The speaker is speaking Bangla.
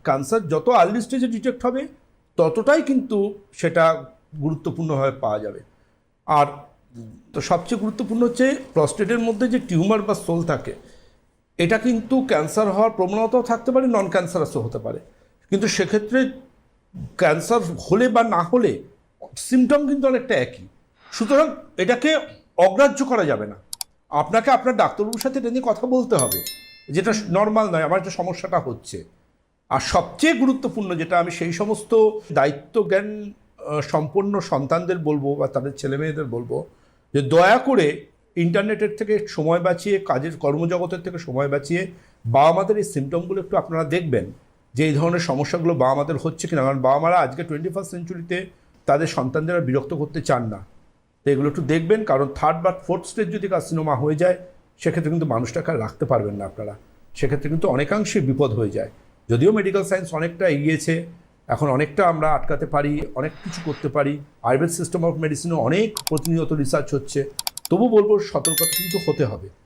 ক্যান্সার যত আর্লি স্টেজে ডিটেক্ট হবে ততটাই কিন্তু সেটা গুরুত্বপূর্ণভাবে পাওয়া যাবে। আর তো সবচেয়ে গুরুত্বপূর্ণ হচ্ছে প্রস্টেটের মধ্যে যে টিউমার বা সোল থাকে, এটা কিন্তু ক্যান্সার হওয়ার প্রবণতাও থাকতে পারে, নন ক্যান্সারাসও হতে পারে। কিন্তু সেক্ষেত্রে ক্যান্সার হলে বা না হলে সিমটম কিন্তু অনেকটা একই। সুতরাং এটাকে অগ্রাহ্য করা যাবে না, আপনাকে আপনার ডাক্তারবাবুর সাথে এটা নিয়ে কথা বলতে হবে, যেটা নর্মাল নয়, আমার যে সমস্যাটা হচ্ছে। আর সবচেয়ে গুরুত্বপূর্ণ যেটা আমি সেই সমস্ত দায়িত্ব জ্ঞান সম্পন্ন সন্তানদের বলবো বা তাদের ছেলেমেয়েদের বলবো, যে দয়া করে ইন্টারনেটের থেকে সময় বাঁচিয়ে, কাজের কর্মজগতের থেকে সময় বাঁচিয়ে বাবা মাদের এই সিমটমগুলো একটু আপনারা দেখবেন যে এই ধরনের সমস্যাগুলো বাবা মাদের হচ্ছে কিনা। কারণ বাবা মারা আজকে 21st সেঞ্চুরিতে তাদের সন্তানদের আর বিরক্ত করতে চান না। তো এগুলো একটু দেখবেন, কারণ 3rd বা 4th স্টেজ যদি কার্সিনোমা হয়ে যায় সেক্ষেত্রে কিন্তু মানুষটাকে আর রাখতে পারবেন না আপনারা, সেক্ষেত্রে কিন্তু অনেকাংশে বিপদ হয়ে যায়। যদিও মেডিকেল সায়েন্স অনেকটা এগিয়েছে, এখন অনেকটা আমরা আটকাতে পারি, অনেক কিছু করতে পারি, আয়ুর্বেদ সিস্টেম অফ মেডিসিনও অনেক প্রতিনিয়ত রিসার্চ হচ্ছে, তবু বলবো সতর্কতা কিন্তু হতে হবে।